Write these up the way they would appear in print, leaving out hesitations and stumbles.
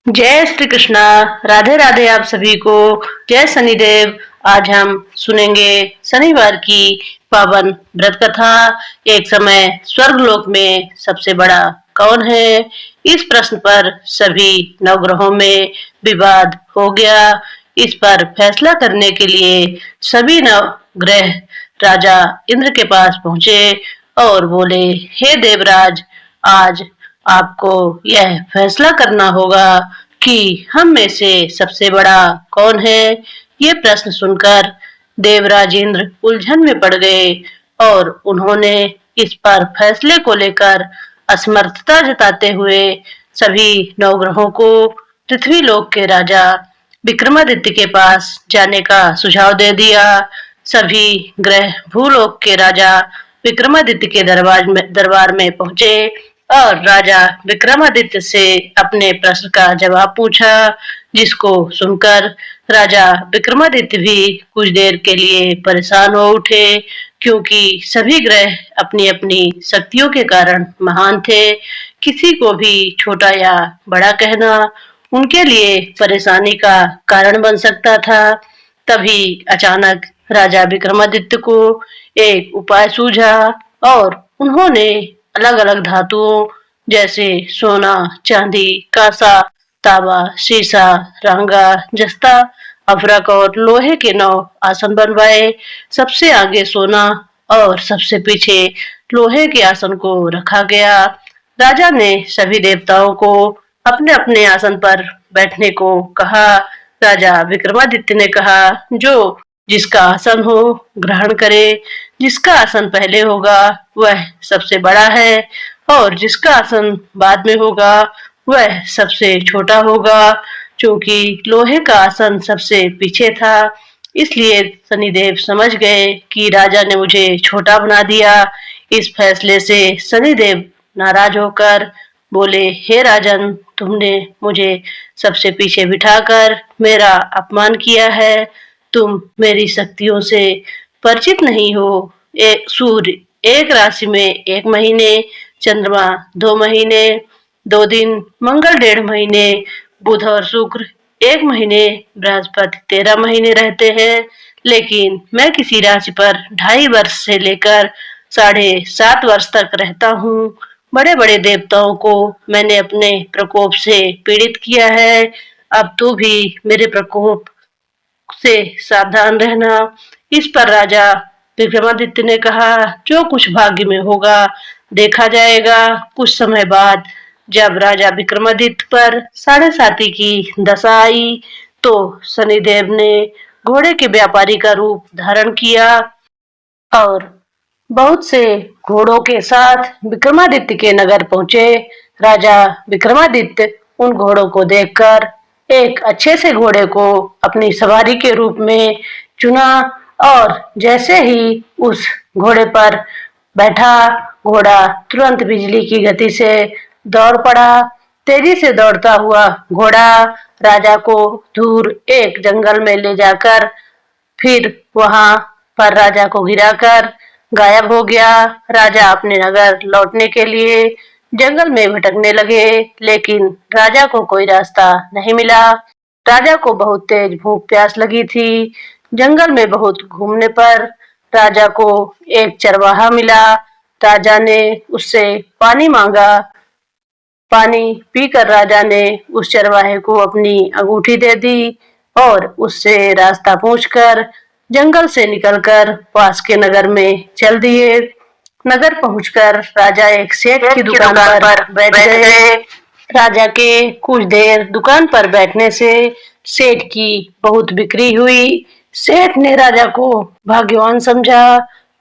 जय श्री कृष्णा। राधे राधे आप सभी को। जय शनिदेव। आज हम सुनेंगे शनिवार की पावन व्रत कथा। एक समय स्वर्गलोक में सबसे बड़ा कौन है? इस प्रश्न पर सभी नवग्रहों में विवाद हो गया। इस पर फैसला करने के लिए सभी नवग्रह राजा इंद्र के पास पहुंचे और बोले, हे देवराज, आज आपको यह फैसला करना होगा कि हम में से सबसे बड़ा कौन है। ये प्रश्न सुनकर देवराज इंद्र उलझन में पड़ गए और उन्होंने इस पर फैसले को लेकर असमर्थता जताते हुए सभी नवग्रहों को पृथ्वीलोक के राजा विक्रमादित्य के पास जाने का सुझाव दे दिया। सभी ग्रह भूलोक के राजा विक्रमादित्य के दरबार में पहुंचे और राजा विक्रमादित्य से अपने प्रश्न का जवाब पूछा, जिसको सुनकर राजा विक्रमादित्य भी कुछ देर के लिए परेशान हो उठे, क्योंकि सभी ग्रह अपनी अपनी शक्तियों के कारण महान थे। किसी को भी छोटा या बड़ा कहना उनके लिए परेशानी का कारण बन सकता था। तभी अचानक राजा विक्रमादित्य को एक उपाय सूझा और उन्होंने अलग अलग धातुओं जैसे सोना, चांदी, कांसा, तांबा, शीशा, रांगा, जस्ता, अफरक और लोहे के 9 आसन बनवाए। सबसे आगे सोना और सबसे पीछे लोहे के आसन को रखा गया। राजा ने सभी देवताओं को अपने अपने आसन पर बैठने को कहा। राजा विक्रमादित्य ने कहा, जो जिसका आसन हो ग्रहण करे। जिसका आसन पहले होगा वह सबसे बड़ा है और जिसका आसन बाद में होगा वह सबसे छोटा होगा। क्योंकि लोहे का आसन सबसे पीछे था, इसलिए शनिदेव समझ गए कि राजा ने मुझे छोटा बना दिया। इस फैसले से शनिदेव नाराज होकर बोले, हे राजन, तुमने मुझे सबसे पीछे बिठाकर मेरा अपमान किया है। तुम मेरी शक्तियों से परिचित नहीं हो। सूर्य एक राशि में 1 महीने, चंद्रमा 2 महीने 2 दिन, मंगल 1.5 महीने, बुध और शुक्र 1 महीने, बृहस्पति 13 महीने रहते हैं। लेकिन मैं किसी राशि पर 2.5 वर्ष से लेकर 7.5 वर्ष तक रहता हूँ। बड़े बड़े देवताओं को मैंने अपने प्रकोप से पीड़ित किया है। अब तू भी मेरे प्रकोप से सावधान रहना। इस पर राजा विक्रमादित्य ने कहा, जो कुछ भाग्य में होगा देखा जाएगा। कुछ समय बाद जब राजा विक्रमादित्य पर 7.5 की दशा आई तो शनिदेव ने घोड़े के व्यापारी का रूप धारण किया और बहुत से घोड़ों के साथ विक्रमादित्य के नगर पहुंचे। राजा विक्रमादित्य उन घोड़ों को देखकर एक अच्छे से घोड़े को अपनी सवारी के रूप में चुना और जैसे ही उस घोड़े पर बैठा, घोड़ा तुरंत बिजली की गति से दौड़ पड़ा। तेजी से दौड़ता हुआ घोड़ा राजा को दूर एक जंगल में ले जाकर फिर वहां पर राजा को गिराकर गायब हो गया। राजा अपने नगर लौटने के लिए जंगल में भटकने लगे, लेकिन राजा को कोई रास्ता नहीं मिला। राजा को बहुत तेज भूख प्यास लगी थी। जंगल में बहुत घूमने पर राजा को एक चरवाहा मिला। राजा ने उससे पानी मांगा। पानी पीकर राजा ने उस चरवाहे को अपनी अंगूठी दे दी और उससे रास्ता पूछकर जंगल से निकलकर पास के नगर में चल दिए। नगर पहुंचकर राजा एक सेठ की दुकान पर बैठ गए। राजा के कुछ देर दुकान पर बैठने से सेठ की बहुत बिक्री हुई। सेठ ने राजा को भाग्यवान समझा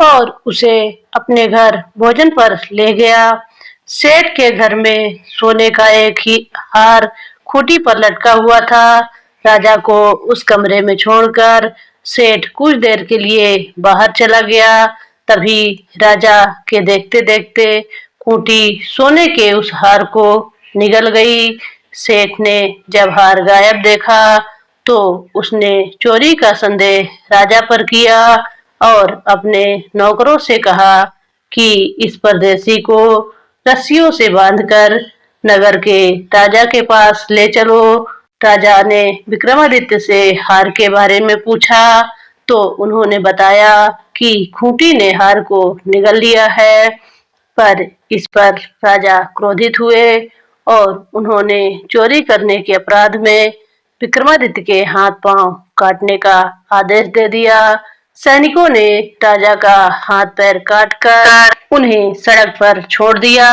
और उसे अपने घर भोजन पर ले गया। सेठ के घर में सोने का एक ही हार खूंटी पर लटका हुआ था। राजा को उस कमरे में छोड़कर सेठ कुछ देर के लिए बाहर चला गया। तभी राजा के देखते देखते खूंटी सोने के उस हार को निगल गई। सेठ ने जब हार गायब देखा तो उसने चोरी का संदेह राजा पर किया और अपने नौकरों से कहा कि इस परदेसी को रस्सियों से बांधकर नगर के राजा के पास ले चलो। राजा ने विक्रमादित्य से हार के बारे में पूछा तो उन्होंने बताया कि खूंटी ने हार को निगल लिया है। पर इस पर राजा क्रोधित हुए और उन्होंने चोरी करने के अपराध में विक्रमादित्य के हाथ पांव काटने का आदेश दे दिया। सैनिकों ने राजा का हाथ पैर काटकर उन्हें सड़क पर छोड़ दिया।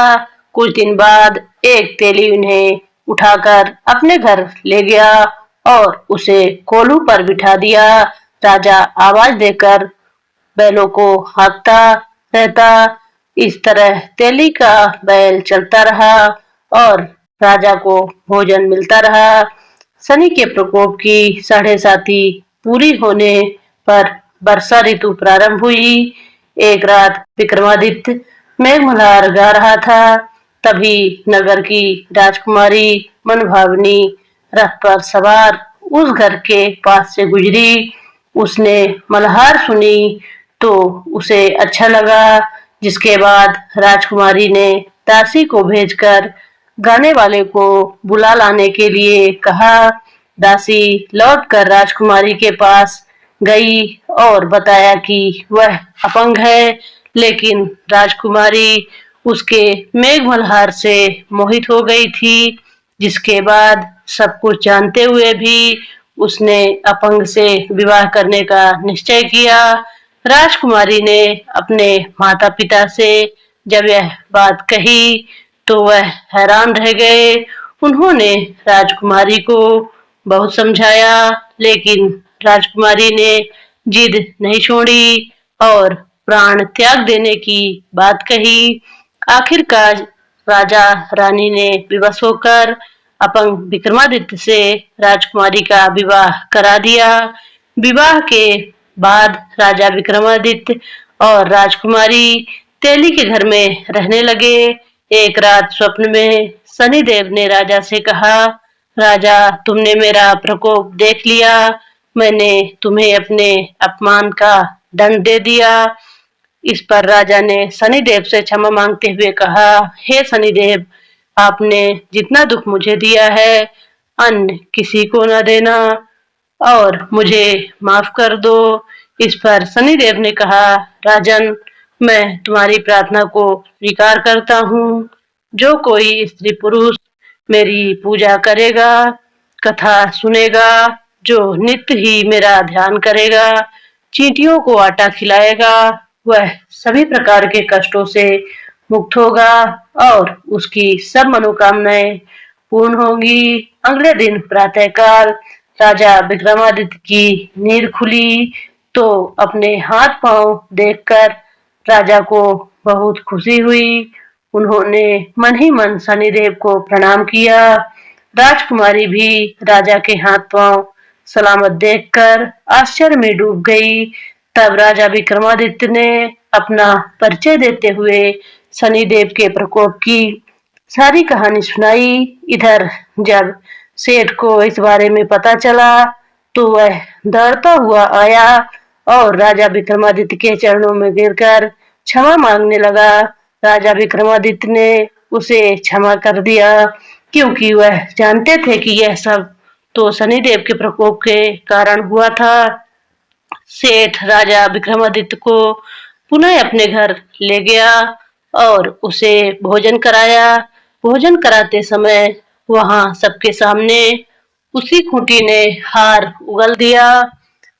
कुछ दिन बाद एक तेली उन्हें उठाकर अपने घर ले गया और उसे कोल्हू पर बिठा दिया। राजा आवाज देकर बैलों को हाँकता रहता। इस तरह तेली का बैल चलता रहा और राजा को भोजन मिलता रहा। शनि के प्रकोप की 7.5 पूरी होने पर वर्षा ऋतु प्रारंभ हुई। एक रात विक्रमादित्य मेघमल्हार गा रहा था। तभी नगर की राजकुमारी मनभावनी रथ पर सवार उस घर के पास से गुजरी। उसने मल्हार सुनी तो उसे अच्छा लगा, जिसके बाद राजकुमारी ने दासी को भेजकर गाने वाले को बुला लाने के लिए कहा। दासी लौटकर राजकुमारी के पास गई और बताया कि वह अपंग है, लेकिन राजकुमारी उसके मेघ मल्हार से मोहित हो गई थी। जिसके बाद सब कुछ जानते हुए भी उसने अपंग से विवाह करने का निश्चय किया। राजकुमारी ने अपने माता पिता से जब यह बात कही तो वह हैरान रह गए। उन्होंने राजकुमारी को बहुत समझाया, लेकिन राजकुमारी ने जिद नहीं छोड़ी और प्राण त्याग देने की बात कही। आखिरकार राजा रानी ने विवश होकर अपंग विक्रमादित्य से राजकुमारी का विवाह करा दिया। विवाह के बाद राजा विक्रमादित्य और राजकुमारी तेली के घर में रहने लगे। एक रात स्वप्न में शनिदेव ने राजा से कहा, राजा, तुमने मेरा प्रकोप देख लिया। मैंने तुम्हें अपने अपमान का दंड दे दिया। इस पर राजा ने शनिदेव से क्षमा मांगते हुए कहा, हे शनिदेव, आपने जितना दुख मुझे दिया है अन्य किसी को न देना और मुझे माफ कर दो। इस पर शनिदेव ने कहा, राजन, मैं तुम्हारी प्रार्थना को स्वीकार करता हूँ। जो कोई स्त्री पुरुष मेरी पूजा करेगा, कथा सुनेगा, जो नित्य ही मेरा ध्यान करेगा, चींटियों को आटा खिलाएगा, वह सभी प्रकार के कष्टों से मुक्त होगा और उसकी सब मनोकामनाएं पूर्ण होंगी। अगले दिन प्रातःकाल राजा विक्रमादित्य की नींद खुली तो अपने हाथ पांव देखकर राजा को बहुत खुशी हुई। उन्होंने मन ही मन शनिदेव को प्रणाम किया। राजकुमारी भी राजा के हाथ पांव सलामत देखकर आश्चर्य में डूब गई। तब राजा विक्रमादित्य ने अपना परिचय देते हुए शनिदेव के प्रकोप की सारी कहानी सुनाई। इधर जब सेठ को इस बारे में पता चला तो वह दौड़ता हुआ आया और राजा विक्रमादित्य के चरणों में गिरकर क्षमा मांगने लगा। राजा विक्रमादित्य ने उसे क्षमा कर दिया, क्योंकि वह जानते थे कि यह सब तो शनिदेव के प्रकोप के कारण हुआ था। सेठ राजा विक्रमादित्य को पुनः अपने घर ले गया और उसे भोजन कराया। भोजन कराते समय वहां सबके सामने उसी खूंटी ने हार उगल दिया।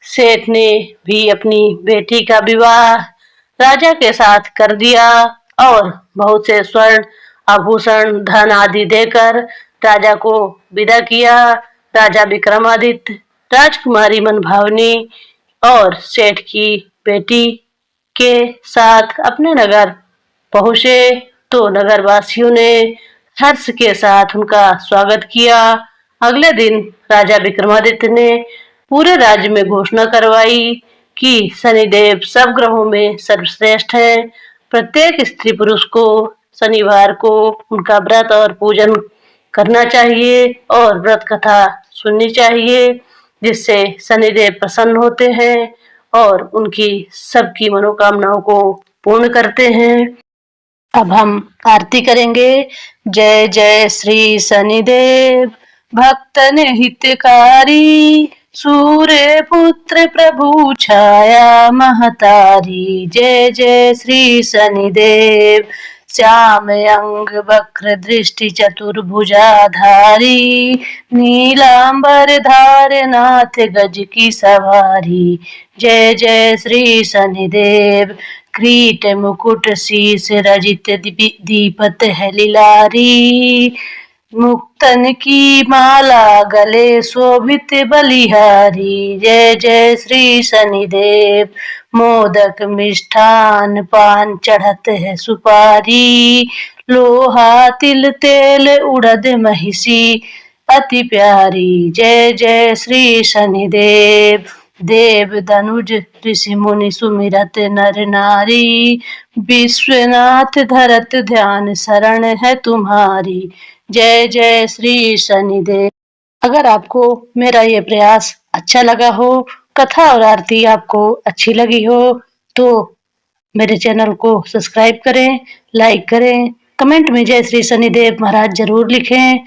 सेठ ने भी अपनी बेटी का विवाह राजा के साथ कर दिया और बहुत से स्वर्ण आभूषण धन आदि देकर राजा को विदा किया। राजा विक्रमादित्य राजकुमारी मनभावनी और सेठ की बेटी के साथ अपने नगर पहुंचे तो नगरवासियों ने हर्ष के साथ उनका स्वागत किया। अगले दिन राजा विक्रमादित्य ने पूरे राज्य में घोषणा करवाई कि शनिदेव सब ग्रहों में सर्वश्रेष्ठ हैं। प्रत्येक स्त्री पुरुष को शनिवार को उनका व्रत और पूजन करना चाहिए और व्रत कथा सुननी चाहिए, जिससे शनिदेव प्रसन्न होते हैं और उनकी सबकी मनोकामनाओं को पूर्ण करते हैं। अब हम आरती करेंगे। जय जय श्री शनिदेव भक्तन हितकारी, सूर्य पुत्र प्रभु छाया महतारी। जय जय श्री शनिदेव श्याम अंग वक्र दृष्टि चतुर्भुजाधारी, नीलांबर धार नाथ गज की सवारी। जय जय श्री शनिदेव किरीट मुकुट शीस रजित दीपत है लिलारी, मुक्तन की माला गले शोभित बलिहारी। जय जय श्री शनिदेव मोदक मिष्ठान पान चढ़त है सुपारी, लोहा तिल तेल उड़द महिषी अति प्यारी। जय जय श्री शनिदेव देव धनुज ऋषि मुनि सुमिरत नर नारी, विश्वनाथ धरत ध्यान शरण है तुम्हारी। जय जय श्री शनिदेव। अगर आपको मेरा ये प्रयास अच्छा लगा हो, कथा और आरती आपको अच्छी लगी हो, तो मेरे चैनल को सब्सक्राइब करें, लाइक करें, कमेंट में जय श्री शनिदेव महाराज जरूर लिखें।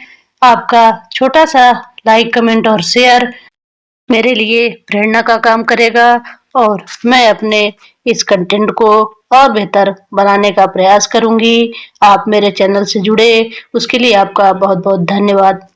आपका छोटा सा लाइक, कमेंट और शेयर मेरे लिए प्रेरणा का काम करेगा और मैं अपने इस कंटेंट को और बेहतर बनाने का प्रयास करूंगी। आप मेरे चैनल से जुड़े उसके लिए आपका बहुत बहुत धन्यवाद।